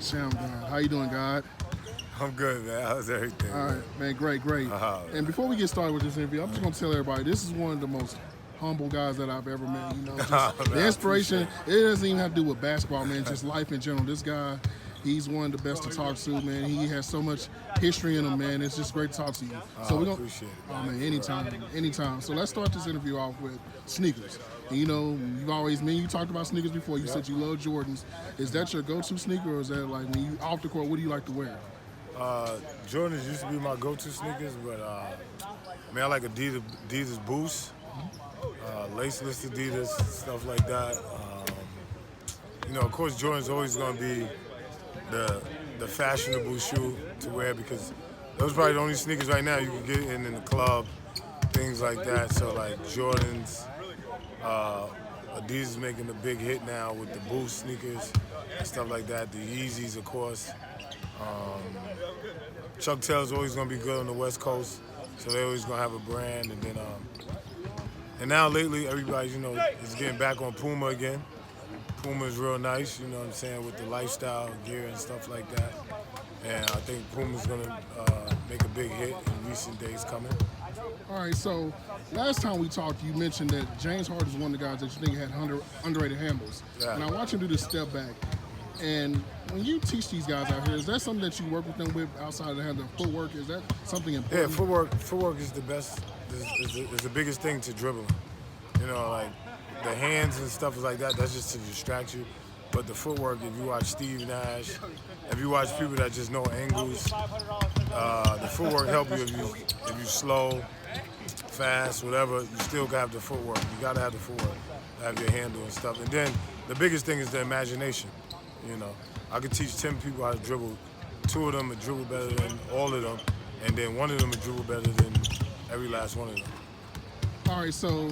Shammgod. How you doing, God? I'm good, man. How's everything? All Man? right, man, great, great. And before we get started with this interview, I'm just gonna tell everybody this is one of the most humble guys that I've ever met. You know, just Man, the I inspiration. appreciate It doesn't even have to do with basketball, man. Just life in general. This guy, he's one of the best to talk to, man. He has so much history in him, man. It's just great to talk to you. So I we're gonna, appreciate it, oh man. man, anytime, anytime. So let's start this interview off with sneakers. And, you know, you've always, man, you talked about sneakers before. You said you love Jordans. Is that your go-to sneaker, or is that like when you off the court? What do you like to wear? Jordans used to be my go-to sneakers, but man, I like Adidas Boost, laceless Adidas, stuff like that. You know, of course, Jordan's always going to be the fashionable shoe to wear because those are probably the only sneakers right now you can get in the club, things like that. So like Jordans, Adidas making a big hit now with the Boost sneakers and stuff like that. The Yeezys, of course. Chuck Taylor's always gonna be good on the West Coast, so they always gonna have a brand. And then, and now lately, everybody, you know, is getting back on Puma again. Puma is real nice, you know what I'm saying, with the lifestyle gear and stuff like that. And I think Puma's gonna make a big hit in recent days coming. All right, so last time we talked, you mentioned that James Harden is one of the guys that you think had underrated handles. Yeah. And I watch him do this step back. And when you teach these guys out here, is that something that you work with them with outside of the hand of footwork? Is that something important? Yeah, footwork is the best, is the biggest thing to dribbling. You know, like the hands and stuff like that, that's just to distract you. But the footwork, if you watch Steve Nash, if you watch people that just know angles, the footwork help you if you slow, fast, whatever, you still gotta have the footwork. You gotta have the footwork to have your handle and stuff. And then the biggest thing is the imagination. You know, I could teach 10 people how to dribble. 2 of them would dribble better than all of them, and then 1 of them would dribble better than every last one of them. All right, so,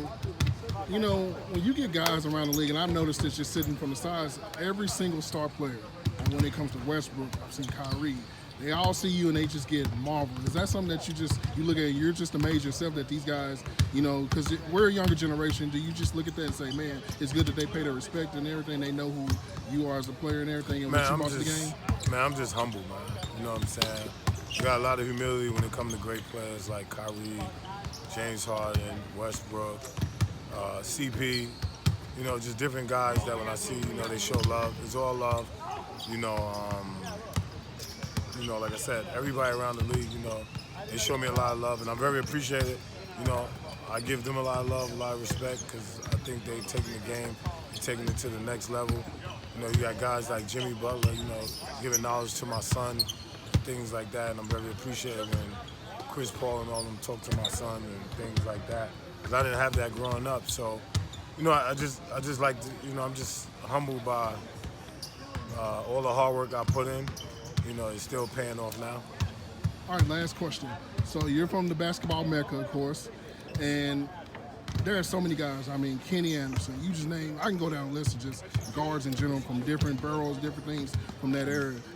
you know, when you get guys around the league, and I've noticed this just sitting from the sides, every single star player, and when it comes to Westbrook, I've seen Kyrie, they all see you and they just get marveled. Is that something that you look at and you're just amazed yourself that these guys, you know, because we're a younger generation, do you just look at that and say, man, it's good that they pay their respect and everything, they know who you are as a player and everything and what you brought to the game? Man, I'm just humble, man. You know what I'm saying? You got a lot of humility when it comes to great players like Kyrie, James Harden, Westbrook, CP, you know, just different guys that when I see, you know, they show love. It's all love, you know, like I said, everybody around the league, you know, they show me a lot of love, and I'm very appreciative. You know, I give them a lot of love, a lot of respect, because I think they've taken the game, they're taking it to the next level. You know, you got guys like Jimmy Butler, you know, giving knowledge to my son, things like that, and I'm very appreciative when Chris Paul and all of them talk to my son and things like that, because I didn't have that growing up. So, you know, I just like to, you know, I'm just humbled by all the hard work I put in. You know, it's still paying off now. All right, last question. So you're from the basketball Mecca, of course, and there are so many guys. I mean, Kenny Anderson, you just name, I can go down a list of just guards in general from different boroughs, different things from that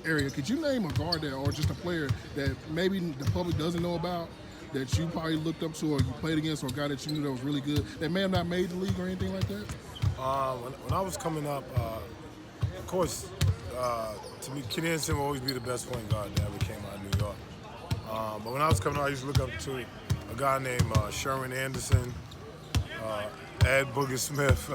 area. Could you name a guard there or just a player that maybe the public doesn't know about that you probably looked up to or you played against or a guy that you knew that was really good that may have not made the league or anything like that? When I was coming up, of course, to me, Kenny Anderson will always be the best point guard that ever came out of New York. But when I was coming up, I used to look up to a guy named Sherman Anderson, Ed Booger Smith.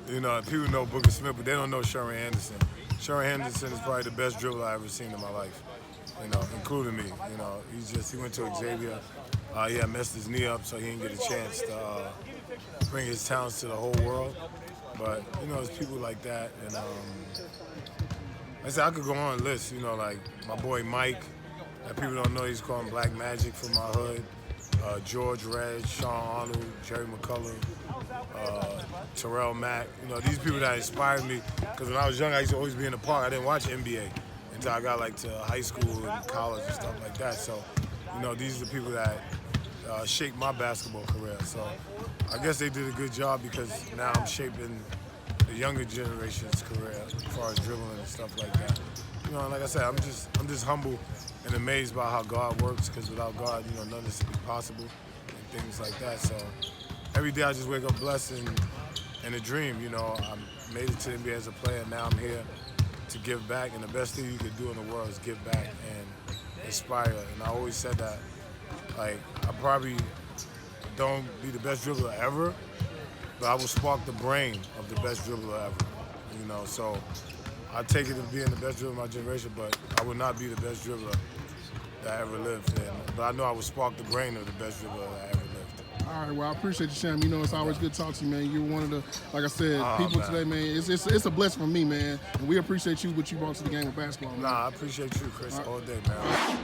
You know, people know Booger Smith, but they don't know Sherman Anderson. Sherman Anderson is probably the best dribbler I've ever seen in my life, you know, including me. You know, he went to Xavier. He had messed his knee up, so he didn't get a chance to bring his talents to the whole world. But, you know, it's people like that. And I said I could go on a list, you know, like my boy Mike, that people don't know, he's called Black Magic from my hood. George Reg, Sean Arnold, Jerry McCullough, Terrell Mack. You know, these people that inspired me, because when I was young, I used to always be in the park. I didn't watch NBA until I got like to high school and college and stuff like that. So, you know, these are the people that shaped my basketball career. So I guess they did a good job because now I'm shaping the younger generation's career as far as dribbling and stuff like that. You know, like I said, I'm just humble and amazed by how God works, because without God, you know, none of this would be possible and things like that. So every day I just wake up blessed and a dream. You know, I made it to the NBA as a player. Now I'm here to give back, and the best thing you could do in the world is give back and inspire. And I always said that, like, I probably don't be the best dribbler ever, but I will spark the brain of the best dribbler ever. You know, so I take it as being the best dribbler of my generation, but I would not be the best dribbler that ever lived. But I know I would spark the brain of the best dribbler that ever lived. All right, well, I appreciate you, Sham. You know, it's always good to talk to you, man. You're one of the, like I said, Oh, people man. today, man. It's a blessing for me, man. And we appreciate you, what you brought to the game of basketball, man. Nah, I appreciate you, Chris, all day, man.